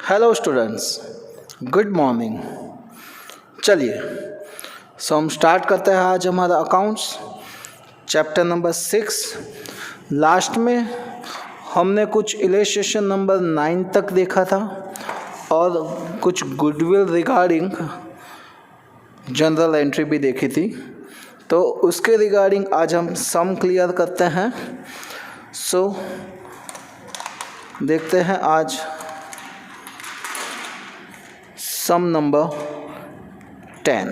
Hello students, good morning. चलिए हम start करते हैं आज हमारा अकाउंट्स चैप्टर नंबर 6। लास्ट में हमने कुछ इलस्ट्रेशन नंबर 9 तक देखा था और कुछ गुडविल रिगार्डिंग जनरल एंट्री भी देखी थी। तो उसके रिगार्डिंग आज हम सम क्लियर करते हैं। देखते हैं आज सम नंबर 10,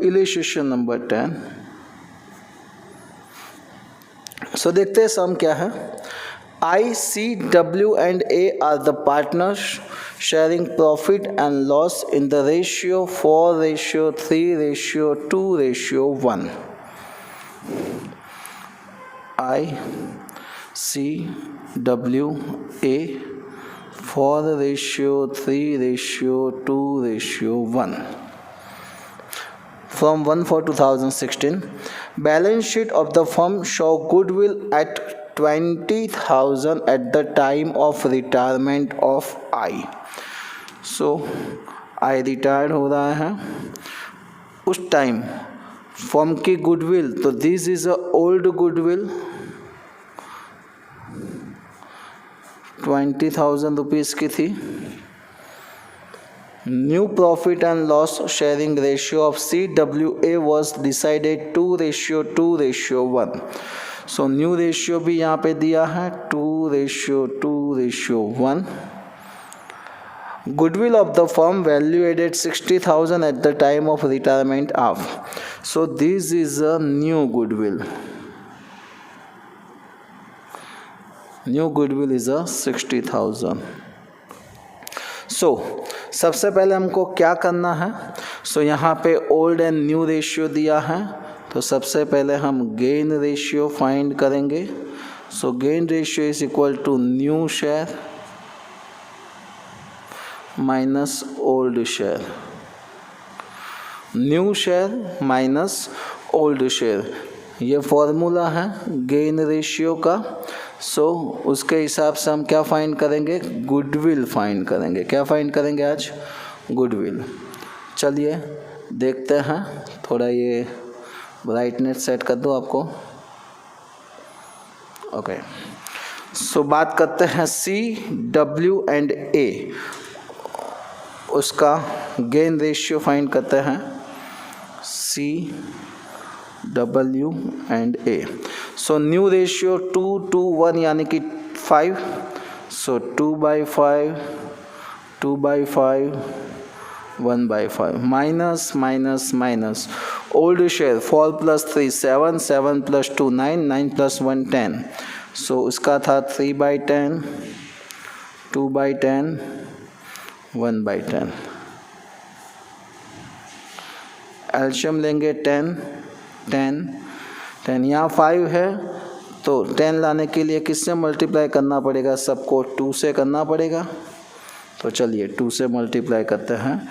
इलस्ट्रेशन नंबर 10। देखते हैं सम क्या है। I, C, W and A are the partners sharing profit and loss in the ratio 4:3:2:1. I, C, W, A 4:3:2:1. From 1/4/2016, balance sheet of the firm show goodwill at 20,000 at the time of retirement of I. I retired हो रहा है उस time firm की goodwill, तो this is a old goodwill 20,000 rupees की थी। New profit and loss sharing ratio of CWA was decided 2:2:1। New ratio भी यहाँ पे दिया है 2:2:1। Goodwill of the firm valued at 60,000 at the time of retirement of. This is a new goodwill. New goodwill is a 60,000. सबसे पहले हमको क्या करना है। यहाँ पे ओल्ड एंड न्यू रेशियो दिया है, तो सबसे पहले हम गेन रेशियो फाइंड करेंगे। Gain ratio is equal to new share minus old share. New share minus old share, ये फॉर्मूला है गेन रेशियो का। उसके हिसाब से हम क्या फाइंड करेंगे, गुडविल फाइंड करेंगे। क्या फाइंड करेंगे आज, गुडविल। चलिए देखते हैं, थोड़ा ये ब्राइटनेस सेट कर दो आपको। ओके, बात करते हैं CW एंड A, उसका गेन रेशियो फाइंड करते हैं CW and A। New ratio 2:1 यानी कि 5। 2/5, 2/5, 1/5, minus minus minus. Old share 4 + 3 7, 7 + 2 9, 9 + 1 10। उसका था 3/10, 2/10, 1/10। एल्शियम लेंगे 10 10 10। यहाँ 5 है तो 10 लाने के लिए किससे मल्टीप्लाई करना पड़ेगा, सबको 2 से करना पड़ेगा। तो चलिए 2 से मल्टीप्लाई करते हैं।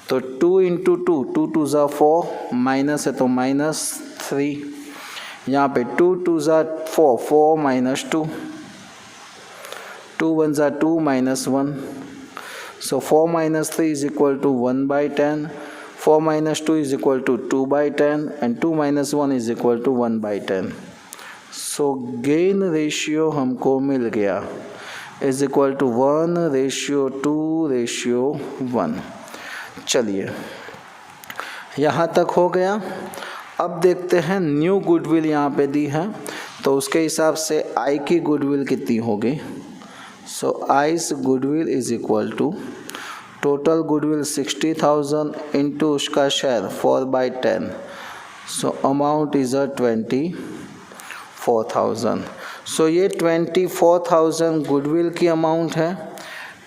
तो 2 × 2, 2 × 2 = 4, माइनस है तो -3। यहाँ पे 2 × 2 = 4, 4 - 2, 2 × 1 = 2 - 1। 4 - 3 = 1/10, 4 - 2 = 2/10 and 2 - 1 = 1/10। गेन रेशियो हमको मिल गया इज इक्वल टू 1:2:1। चलिए यहाँ तक हो गया। अब देखते हैं न्यू गुडविल यहाँ पे दी है, तो उसके हिसाब से आई की गुडविल कितनी होगी। I's goodwill is equal to total goodwill 60,000 into उसका शेयर 4/10। Amount is 24,000। ये 24,000 गुडविल की अमाउंट है।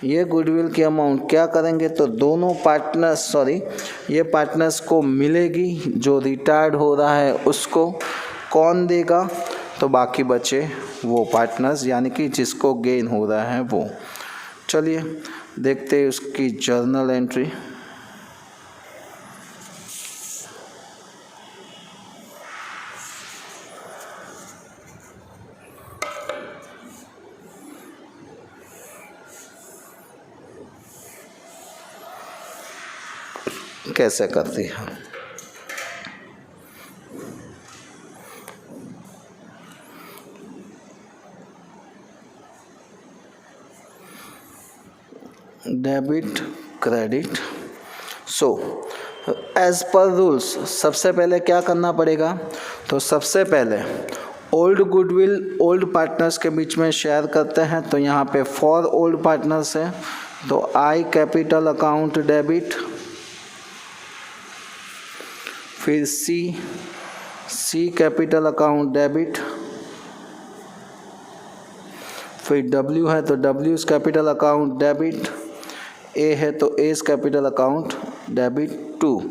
ये गुडविल की अमाउंट क्या करेंगे, तो दोनों पार्टनर्स ये पार्टनर्स को मिलेगी। जो रिटायर्ड हो रहा है उसको कौन देगा, तो बाकी बचे वो पार्टनर्स, यानी कि जिसको गेन हो रहा है वो। चलिए देखते हैं उसकी जर्नल एंट्री। कैसे करती है। Debit credit. So as per rules सबसे पहले क्या करना पड़ेगा, तो सबसे पहले ओल्ड गुडविल ओल्ड पार्टनर्स के बीच में शेयर करते हैं, तो यहाँ पे फॉर ओल्ड पार्टनर्स है, तो आई कैपिटल अकाउंट डेबिट, फिर सी कैपिटल अकाउंट डेबिट, फिर डब्ल्यू है तो डब्ल्यूज कैपिटल अकाउंट डेबिट, ए है तो A's capital account debit to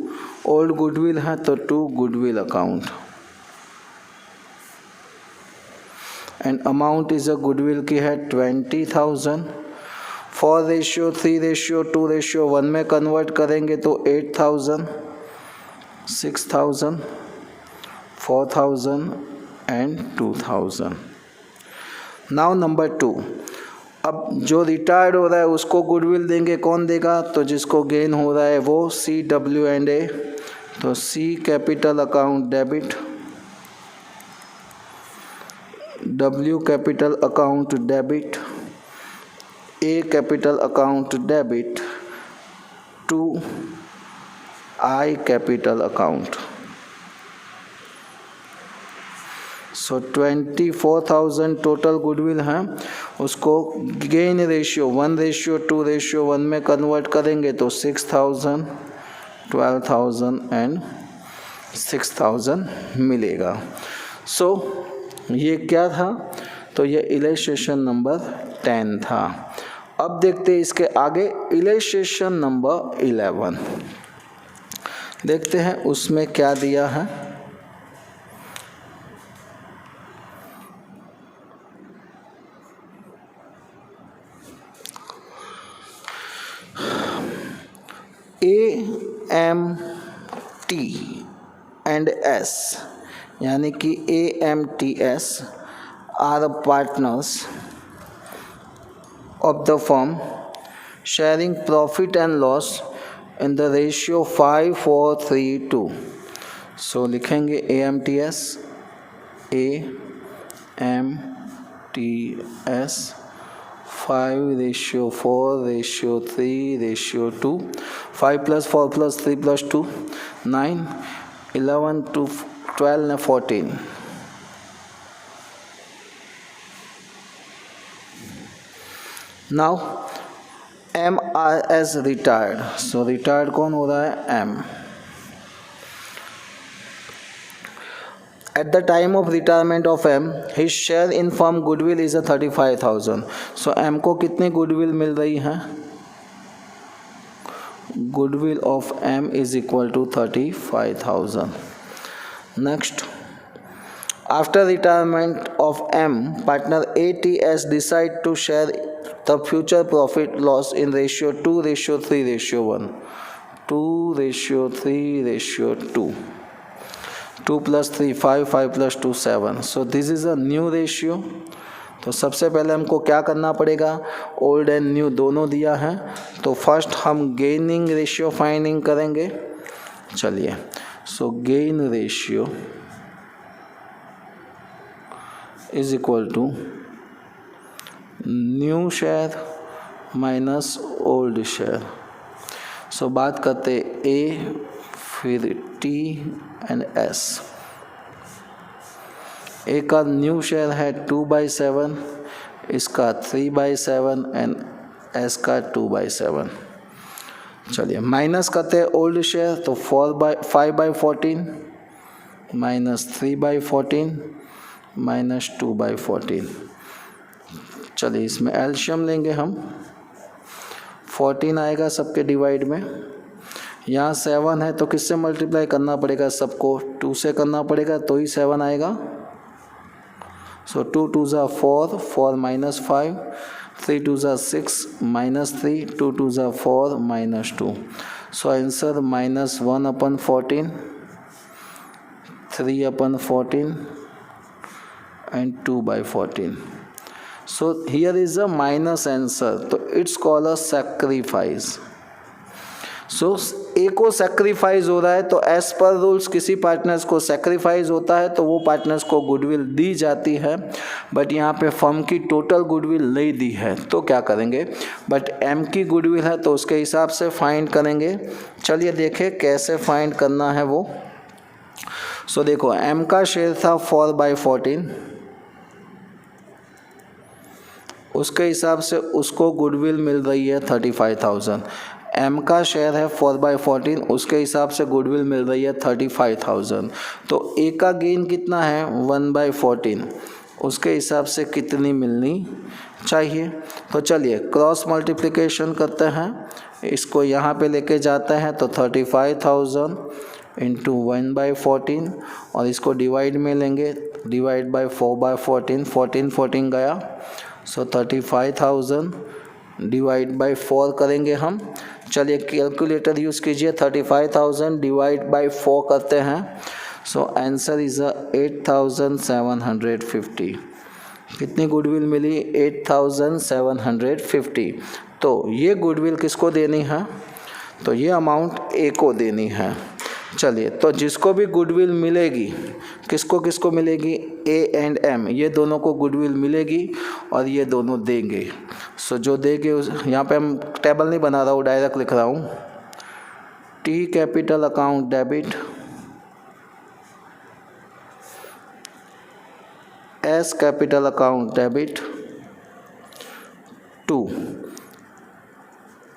old goodwill है तो to goodwill account and amount is A goodwill की है 20,000। 4:3:2:1 में कन्वर्ट करेंगे तो 8,000, 6,000, 4,000 एंड 2,000। नाउ नंबर 2, अब जो रिटायर्ड हो रहा है उसको गुडविल देंगे, कौन देगा, तो जिसको गेन हो रहा है वो सी डब्ल्यू एंड ए, तो C capital account debit, W capital account debit, A capital account debit to I capital account. So 24,000 total goodwill है, उसको गेन रेशियो 1:2:1 में कन्वर्ट करेंगे तो 6,000, 12,000 एंड 6,000 मिलेगा। सो ये क्या था, तो ये इलस्ट्रेशन नंबर 10 था। अब देखते हैं इसके आगे इलस्ट्रेशन नंबर 11, देखते हैं उसमें क्या दिया है। AMT एंड S यानी कि AMTS are partners of the firm sharing profit and loss in the ratio 5:4:3:2। So लिखेंगे AMTS 5:4:3:2, 5 + 4 + 3 + 2 9, 11 to 12 and 14। Now M as retired, so retired कौन हो रहा है, M। At the time of retirement of M, his share in firm goodwill is a 35,000. So M को कितनी goodwill मिल रही है, goodwill of M is equal to 35,000. Next, after retirement of M, partner ATS decide to share the future profit loss in ratio 2:3:1, 2:3:2, 2 + 3 5, 5 + 2 7। So this is a new ratio। तो सबसे पहले हमको क्या करना पड़ेगा, ओल्ड एंड न्यू दोनों दिया है, तो फर्स्ट हम गेनिंग रेशियो फाइंडिंग करेंगे। चलिए, so gain ratio is equal to new share minus old share. So बात करते ए फिर टी एंड एस। ए का न्यू शेयर है 2/7, इसका 3/7 एंड एस का 2/7। चलिए माइनस करते हैं ओल्ड शेयर, तो 5/14 माइनस 3/14 माइनस 2/14। चलिए इसमें एलशियम लेंगे हम, 14 आएगा सबके डिवाइड में, यहाँ 7 है तो किससे मल्टीप्लाई करना पड़ेगा, सबको 2 से करना पड़ेगा तो ही 7 आएगा। सो 2 × 2 = 4, 4 - 5, 3 × 2 = 6 -3, 2 × 2 = 4 -2। So answer -1/14, 3/14 and 2/14। So here is a minus answer, so it's called a sacrifice। So ए को सेक्रीफाइस हो रहा है तो एज पर रूल्स किसी पार्टनर्स को सेक्रीफाइस होता है तो वो पार्टनर्स को गुडविल दी जाती है, बट यहाँ पे फर्म की टोटल गुडविल नहीं दी है तो क्या करेंगे, बट एम की गुडविल है तो उसके हिसाब से फाइंड करेंगे। चलिए देखें कैसे फाइंड करना है वो। सो देखो एम का शेयर था 4/14, उसके हिसाब से उसको गुडविल मिल रही है 35,000। एम का शेयर है 4/14, उसके हिसाब से गुडविल मिल रही है 35,000। तो ए का गेन कितना है 1/14, उसके हिसाब से कितनी मिलनी चाहिए। तो चलिए क्रॉस मल्टीप्लिकेशन करते हैं, इसको यहाँ पे लेके जाते हैं तो 35,000 इंटू 1/14 और इसको डिवाइड में लेंगे, डिवाइड बाय 4/14, 14 गया, सो 35,000 डिवाइड बाय 4 करेंगे हम। चलिए कैलकुलेटर यूज़ कीजिए, 35,000 डिवाइड बाय 4 करते हैं, सो आंसर इज़ 8,750। कितनी गुडविल मिली 8,750। तो ये गुडविल किसको देनी है, तो ये अमाउंट ए को देनी है। चलिए तो जिसको भी गुडविल मिलेगी, किसको किसको मिलेगी, ए एंड एम, ये दोनों को गुडविल मिलेगी और ये दोनों देंगे। सो जो देंगे उस, यहाँ पे हम टेबल नहीं बना रहा हूँ, डायरेक्ट लिख रहा हूँ। T capital account debit, S capital account debit to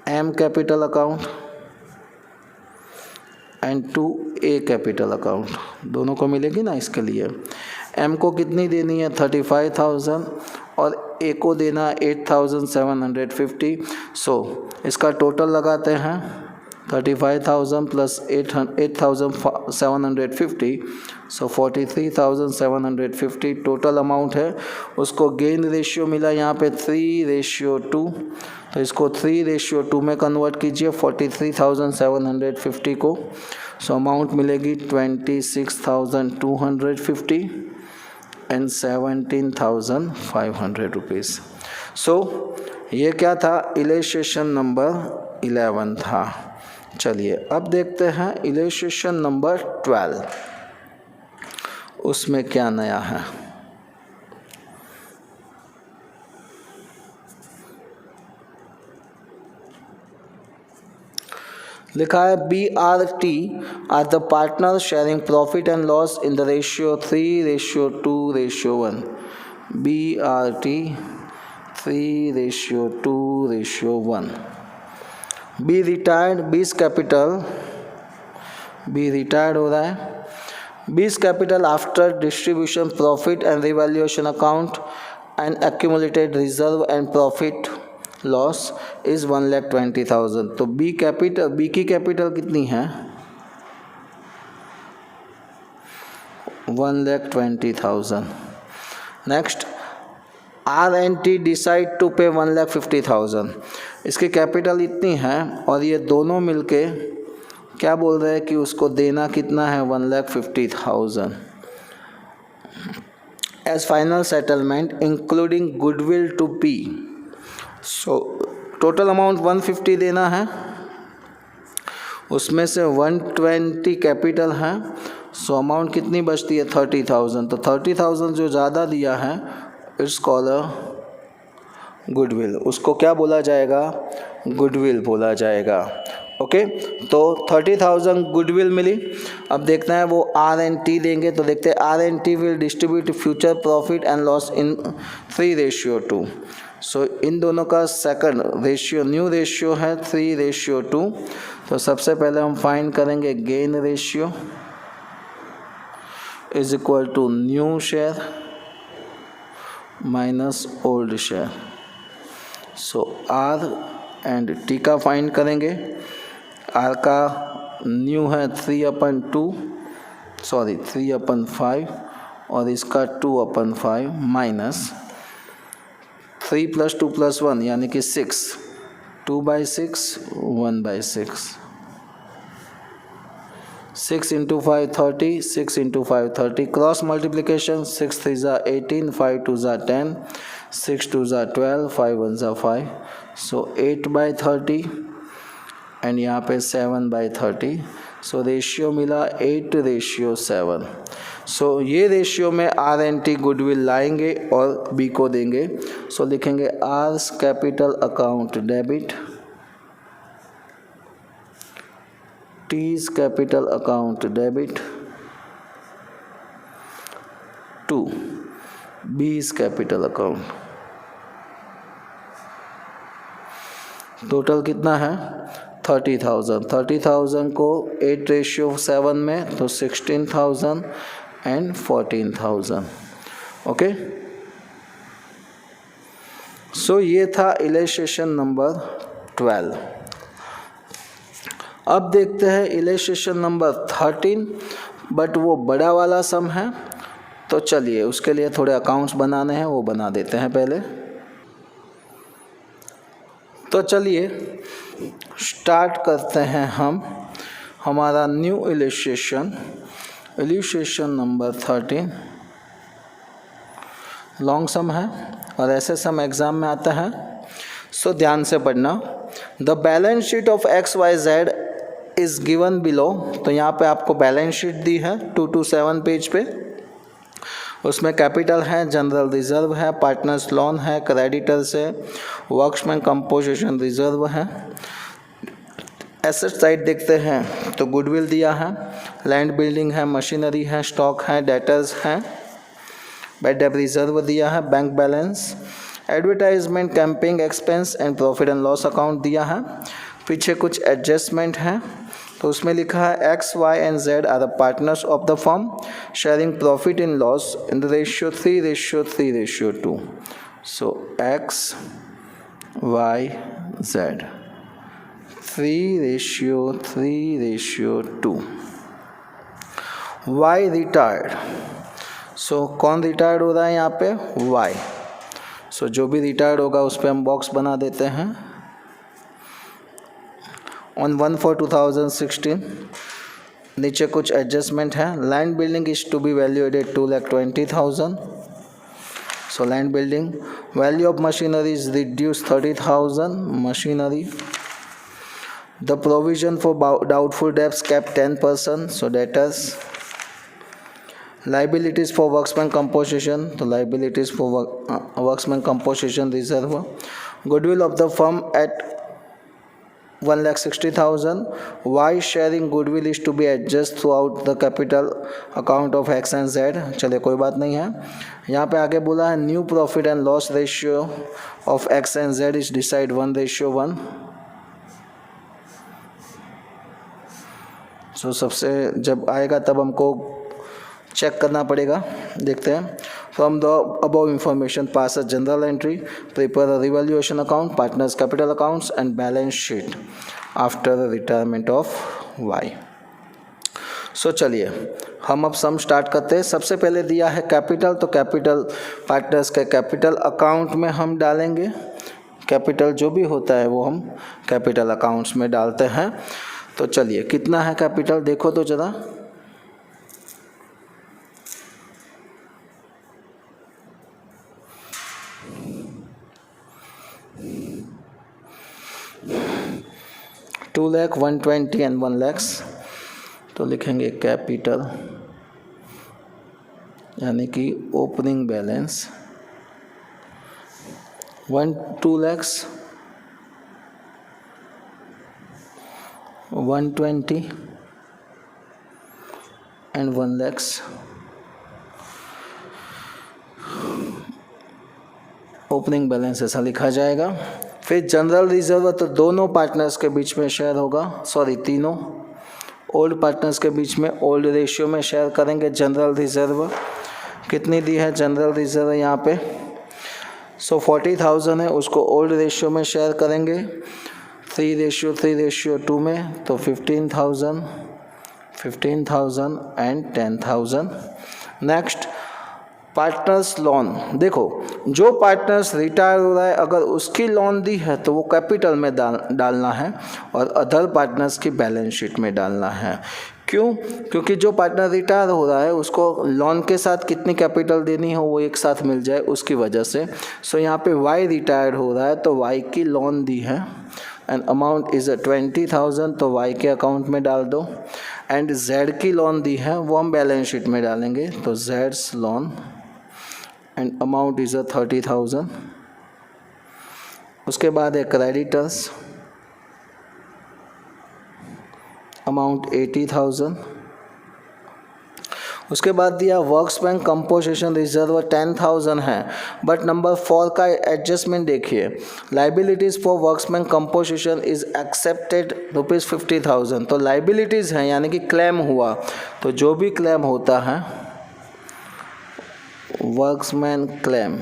M capital account and to A capital account, दोनों को मिलेगी ना। इसके लिए एम को कितनी देनी है 35,000 और ए को देना 8,750। सो इसका टोटल लगाते हैं 35,000 प्लस 8,750, सो 43,750 टोटल अमाउंट है। उसको गेन रेशियो मिला यहाँ पे 3:2, तो इसको 3:2 में कन्वर्ट कीजिए 43,750 को। सो अमाउंट मिलेगी 26,250 एंड 17,500 रुपीज़। सो ये क्या था, इलस्ट्रेशन नंबर 11 था। चलिए अब देखते हैं इलस्ट्रेशन नंबर 12, उसमें क्या नया है। लिखा है BRT are the partner sharing profit and loss in the ratio 3:2:1। BRT 3:2:1। B retired, B's capital, B retired हो रहा है। B's capital after distribution profit and revaluation account and accumulated reserve and profit loss is 1,20,000। तो B capital, B की capital कितनी है 1,20,000। Next R&T decide to पे 1,50,000, इसकी capital इतनी है और ये दोनों मिलके क्या बोल रहे हैं कि उसको देना कितना है 1,50,000 as final settlement including goodwill to P. So total amount 150 देना है, उसमें से 120 कैपिटल है, सो अमाउंट कितनी बचती है 30,000। तो 30,000 जो ज़्यादा दिया है इट्स कॉल्ड अ गुडविल, उसको क्या बोला जाएगा, गुडविल बोला जाएगा। ओके तो 30,000 गुडविल मिली। अब देखना है वो R&T देंगे, तो देखते हैं R&T will distribute future profit and loss इन 3:2। सो इन दोनों का सेकंड रेशियो, न्यू रेशियो है 3:2। तो सबसे पहले हम फाइंड करेंगे gain ratio is equal to new share minus old share. So R and T का फाइंड करेंगे। R का न्यू है 3/5 और इसका 2/5 माइनस 3 + 2 + 1 यानी कि 6, 2/6 1/6, 6 × 5 30, 6 × 5 30। Cross multiplication 6 3 = 18, 5 2 = 10, 6 2 = 12, 5 1 = 5। सो 8/30 एंड यहाँ पे 7/30, सो रेशियो मिला 8:7। सो ये रेशियो में R&T गुडविल लाएंगे और B को देंगे। सो लिखेंगे R's capital account debit, T's capital account debit to B's capital account. Total कितना है 30,000। 30,000 को 8:7 में तो 16,000 एंड 14,000। ओके, सो ये था इलस्ट्रेशन नंबर 12। अब देखते हैं इलस्ट्रेशन नंबर 13, बट वो बड़ा वाला सम है, तो चलिए उसके लिए थोड़े अकाउंट्स बनाने हैं, वो बना देते हैं पहले। तो चलिए स्टार्ट करते हैं हम हमारा न्यू इलस्ट्रेशन नंबर 13। लॉन्ग सम है और ऐसे सम एग्ज़ाम में आता है, सो ध्यान से पढ़ना। The balance sheet of XYZ is given below. तो यहाँ पे आपको बैलेंस शीट दी है 227 पेज पे। उसमें कैपिटल है, जनरल रिजर्व है, पार्टनर्स लोन है, क्रेडिटर्स है, वर्क्समैन कंपोजिशन रिजर्व है। एसेट साइड देखते हैं तो गुडविल दिया है, लैंड बिल्डिंग है, मशीनरी है, स्टॉक है, डेटर्स हैं, बैड डेट रिजर्व दिया है, bank balance, advertisement, camping expense and profit and loss account दिया है। पीछे कुछ एडजस्टमेंट हैं, तो उसमें लिखा है X, Y and Z are the partners of the firm sharing profit in loss in the ratio 3:3:2। So X, Y, Z 3:3:2। Y retired, so कौन रिटायर्ड हो रहा है यहाँ पे Y। सो जो भी रिटायर्ड होगा उस पर हम बॉक्स बना देते हैं। ऑन 1/4/2016 नीचे कुछ एडजस्टमेंट है। Land building is to be valuated 2,20,000। So land building, value of machinery is reduce 30,000 machinery. The provision for doubtful debts kept 10%, so debtors. Liabilities for worksman composition, तो liabilities for worksman composition reserve। Goodwill of the firm at 1,60,000। Y sharing goodwill is to be adjusted throughout the capital account of X and Z। चलिए कोई बात नहीं है। यहाँ पे आगे बोला है new profit and loss ratio of X and Z is decide 1:1। सो सबसे जब आएगा तब हमको चेक करना पड़ेगा। देखते हैं। From the above information pass a journal entry, prepare a revaluation account, partners capital accounts and balance sheet after the retirement of Y. So चलिए हम अब सम स्टार्ट करते हैं। सबसे पहले दिया है कैपिटल, तो कैपिटल पार्टनर्स के कैपिटल अकाउंट में हम डालेंगे। कैपिटल जो भी होता है वो हम कैपिटल अकाउंट्स में डालते हैं। तो चलिए कितना है कैपिटल देखो तो ज़रा। $2,00,000, 120 एंड 1 lakhs। तो लिखेंगे कैपिटल यानी कि opening balance 2 lakhs, 120 and 1 lakhs। Opening balance ऐसा लिखा जाएगा। फिर जनरल रिजर्व तो दोनों पार्टनर्स के बीच में शेयर होगा, सॉरी तीनों ओल्ड पार्टनर्स के बीच में ओल्ड रेशियो में शेयर करेंगे। जनरल रिजर्व कितनी दी है जनरल रिजर्व यहाँ पे, सो 40,000 है, उसको ओल्ड रेशियो में शेयर करेंगे 3:3:2 में, तो 15,000 एंड 10,000। नेक्स्ट पार्टनर्स लोन, देखो जो पार्टनर्स रिटायर हो रहा है अगर उसकी लोन दी है तो वो कैपिटल में डालना है और अदर पार्टनर्स की बैलेंस शीट में डालना है। क्यों? क्योंकि जो पार्टनर रिटायर हो रहा है उसको लोन के साथ कितनी कैपिटल देनी हो वो एक साथ मिल जाए उसकी वजह से। सो यहाँ पे वाई रिटायर्ड हो रहा है तो वाई की लोन दी है एंड अमाउंट इज़ 20,000 तो y के अकाउंट में डाल दो, एंड z की लोन दी है वो हम बैलेंस शीट में डालेंगे, तो z's loan and amount is 30,000। उसके बाद है क्रेडिटर्स, अमाउंट 80,000। उसके बाद दिया वर्क्स बैंक कंपोजिशन रिजर्व 10,000 है, बट नंबर 4 का एडजस्टमेंट देखिए, liabilities for works bank composition is accepted ₹50,000, तो लाइबिलिटीज़ हैं यानी कि क्लेम हुआ, तो जो भी क्लेम होता है वर्क्समैन क्लेम,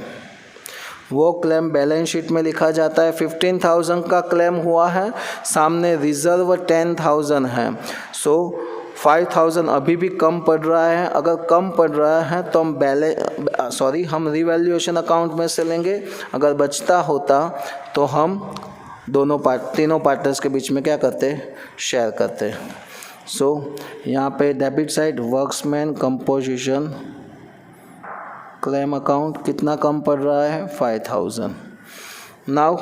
वो क्लेम बैलेंस शीट में लिखा जाता है। 15,000 का क्लेम हुआ है, सामने रिजर्व 10,000 है, सो 5,000 अभी भी कम पड़ रहा है। अगर कम पड़ रहा है तो हम रिवैल्यूएशन अकाउंट में से लेंगे, अगर बचता होता तो हम तीनों पार्टनर्स के बीच में क्या करते, शेयर करते। सो यहाँ पे debit side workmen composition claim account कितना कम पड़ रहा है, 5,000। नाउ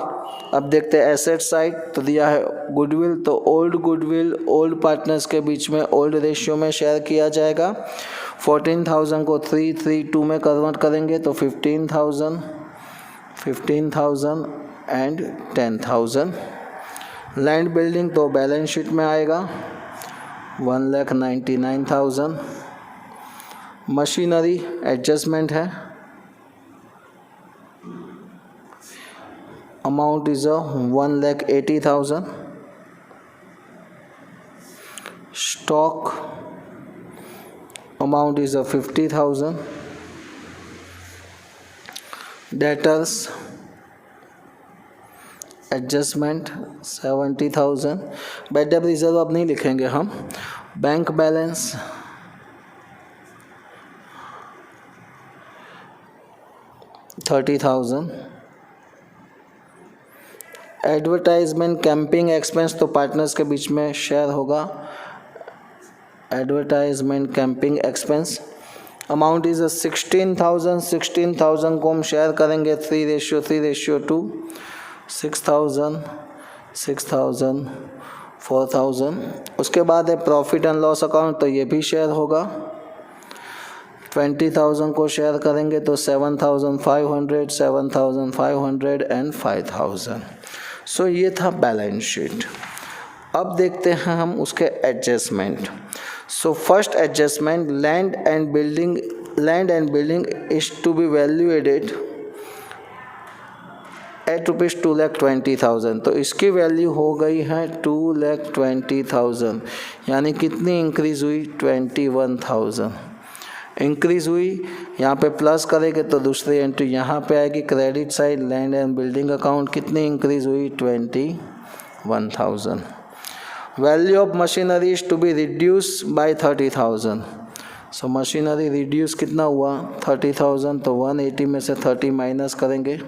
अब देखते हैं एसेट साइड, तो दिया है गुडविल, तो ओल्ड गुडविल ओल्ड पार्टनर्स के बीच में ओल्ड रेशियो में शेयर किया जाएगा। 14,000 को 332 में कन्वर्ट करेंगे तो 15,000 एंड 10,000। लैंड बिल्डिंग तो बैलेंस शीट में आएगा 1,99,000। मशीनरी एडजस्टमेंट है, amount is 1,80,000। Stock amount is 50,000। Debtors adjustment 70,000। Bad debt reserve अब नहीं लिखेंगे हम। Bank balance 30,000। Advertisement camping expense तो पार्टनर्स के बीच में शेयर होगा। Advertisement camping expense amount is 16,000। 16,000 को हम शेयर करेंगे 3:3:2, 6,000, 6,000, 4,000। उसके बाद है प्रॉफिट एंड लॉस अकाउंट, तो ये भी शेयर होगा। 20,000 को शेयर करेंगे तो 7,500, 7,500 एंड 5,000। सो ये था बैलेंस शीट। अब देखते हैं हम उसके adjustment. So first adjustment, land and building is to be valuated at ₹2,20,000, तो इसकी वैल्यू हो गई है 2,20,000, यानी कितनी इंक्रीज हुई, 21,000 इंक्रीज हुई। यहाँ पे प्लस करेंगे तो दूसरी एंट्री यहाँ पे आएगी, credit side land and building account कितनी इंक्रीज हुई, 21,000। Value of machinery is to be reduce by 30,000, so machinery reduce कितना हुआ, 30,000, तो 180 में से 30 माइनस करेंगे,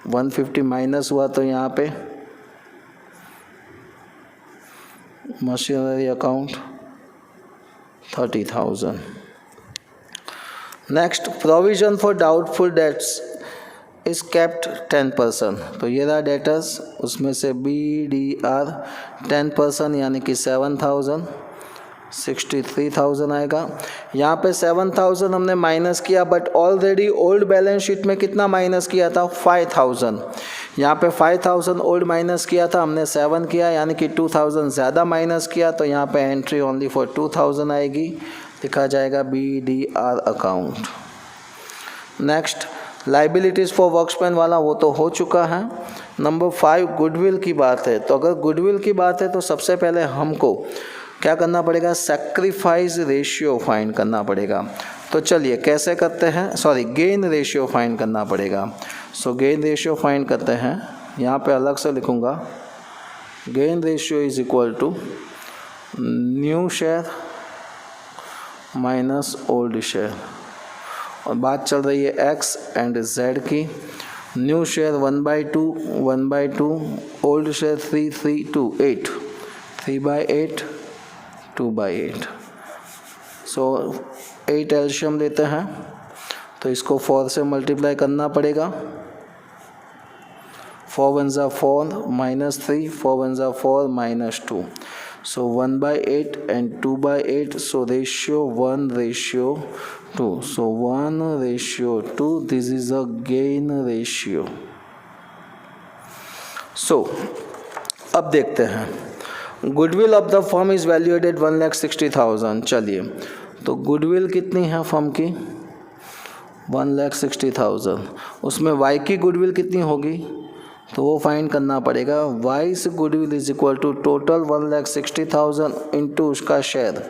150 माइनस हुआ, तो यहाँ पे machinery account 30,000। Next, provision for doubtful debts is kept 10%, तो ये रहा डेटर्स, उसमें से BDR 10% यानी कि 7,000, 63,000 आएगा। यहाँ पे 7,000 हमने माइनस किया, but already old balance sheet में कितना माइनस किया था, 5,000। यहाँ पे 5,000 ओल्ड माइनस किया था, हमने 7 किया, यानी कि 2,000 ज़्यादा माइनस किया, तो यहाँ पे एंट्री ओनली फॉर 2,000 आएगी, लिखा जाएगा BDR account. Next, liabilities for workmen वाला वो तो हो चुका है। नंबर 5 गुडविल की बात है, तो अगर गुडविल की बात है तो सबसे पहले हमको क्या करना पड़ेगा, सैक्रिफाइस रेशियो फाइंड करना पड़ेगा। तो चलिए कैसे करते हैं, गेन रेशियो फाइंड करना पड़ेगा। सो गेन रेशियो फाइंड करते हैं, यहाँ पे अलग से लिखूँगा, gain ratio is equal to new share minus old share, और बात चल रही है X एंड Z की। New share 1/2, old share 3/2, 8, 3/8, 2/8। So 8 LCM लेते हैं, तो इसको 4 से मल्टीप्लाई करना पड़ेगा। 4 1s are 4 minus 3, 4 1s are 4 minus 2. So 1/8 and 2/8. So ratio 1:2. So 1:2. This is a gain ratio. So अब देखते हैं goodwill of the firm is valued at 1,60,000. चलिए तो गुडविल कितनी है फर्म की 1,60,000. उसमें वाई की गुडविल कितनी होगी तो वो फाइंड करना पड़ेगा. वाई से goodwill is equal to total 1,60,000 into उसका share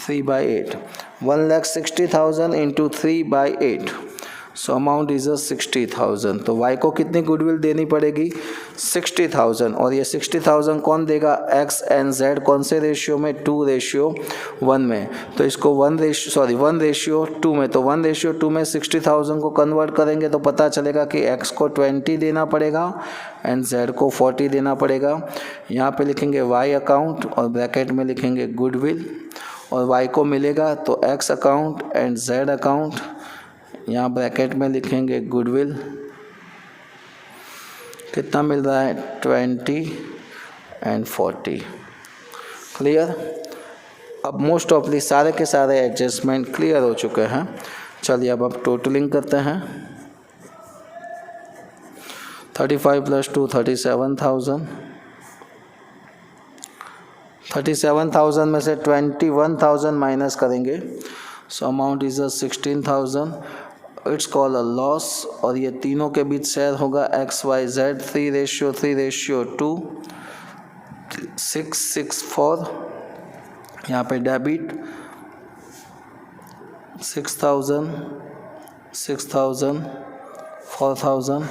3/8. 1,60,000 into 3/8. So amount is 60,000. तो वाई को कितनी गुडविल देनी पड़ेगी 60,000. और ये 60,000 कौन देगा एक्स एंड जेड. कौन से रेशियो में 2:1 में. तो इसको 1:2 में. तो 1:2 में 60,000 को कन्वर्ट करेंगे तो पता चलेगा कि एक्स को 20 देना पड़ेगा एंड जेड को 40 देना पड़ेगा. यहाँ पे लिखेंगे वाई अकाउंट और ब्रैकेट में लिखेंगे गुडविल. और वाई को मिलेगा तो x account and Z account. यहाँ ब्रैकेट में लिखेंगे गुडविल. कितना मिल रहा है 20 एंड 40. क्लियर. अब मोस्ट ऑफली सारे के सारे एडजस्टमेंट क्लियर हो चुके हैं. चलिए अब टोटलिंग करते हैं. 35 + 2 37,000. 37,000 में से 21,000 माइनस करेंगे. सो amount is 16,000. It's call a loss. और ये तीनों के बीच शेयर होगा XYZ 3:2 664. यहाँ पे डेबिट 6,000 6,000 4,000.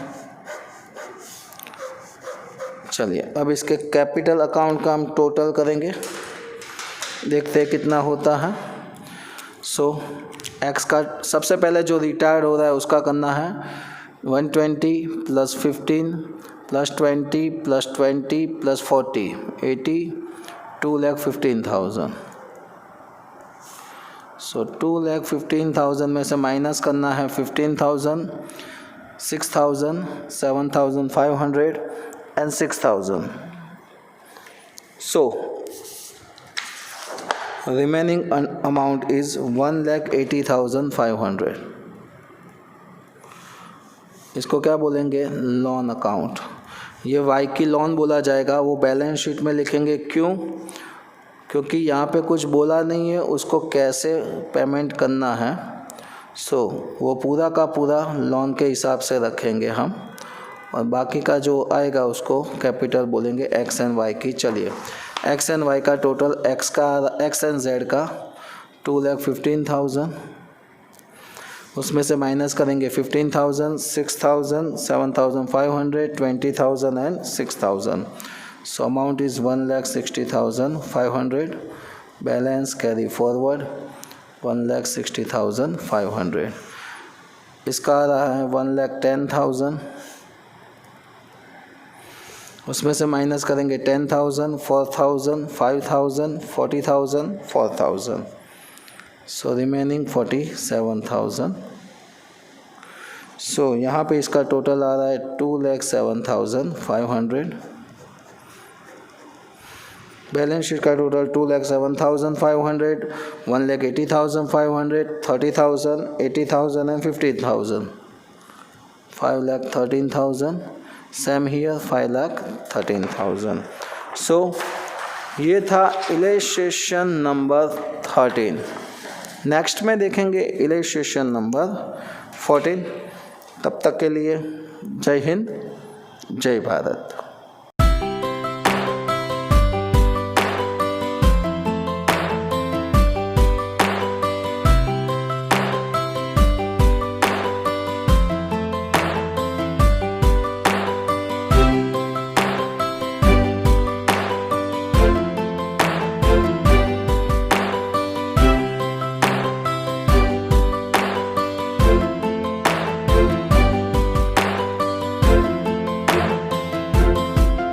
चलिए अब इसके कैपिटल अकाउंट का हम टोटल करेंगे. देखते हैं कितना होता है. सो एक्स का सबसे पहले जो रिटायर्ड हो रहा है उसका करना है 120 + 15 + 20 + 20 + 40 80 2,15,000. सो 2,15,000 में से माइनस करना है 15,000 6,000 7,500 and 6,000. So remaining amount is 1,80,500. इसको क्या बोलेंगे लोन अकाउंट. ये वाई की लोन बोला जाएगा. वो बैलेंस शीट में लिखेंगे. क्यों? क्योंकि यहाँ पे कुछ बोला नहीं है उसको कैसे पेमेंट करना है. सो वो पूरा का पूरा लोन के हिसाब से रखेंगे हम. और बाकी का जो आएगा उसको कैपिटल बोलेंगे एक्स एंड वाई की. चलिए एक्स एंड वाई का टोटल एक्स एंड जेड का 2,15,000. उसमें से माइनस करेंगे 15,000 6,000 7,500 20,000 and 6,000. So amount is 1,60,500. Balance carry forward 1,60,500. इसका आ रहा है 1,10,000. उसमें से माइनस करेंगे 10,000 4,000 5,000 40,000 4,000. So remaining 47,000. सो यहाँ पे इसका टोटल आ रहा है 2,07,500. बैलेंस शीट का टोटल 2,07,500 1,80,500 30,000 80,000 एंड 15,000. 5,13,000. Same here 5,13,000. सो ये था इलस्ट्रेशन नंबर 13. नेक्स्ट में देखेंगे इलस्ट्रेशन नंबर 14. तब तक के लिए जय हिंद जय भारत.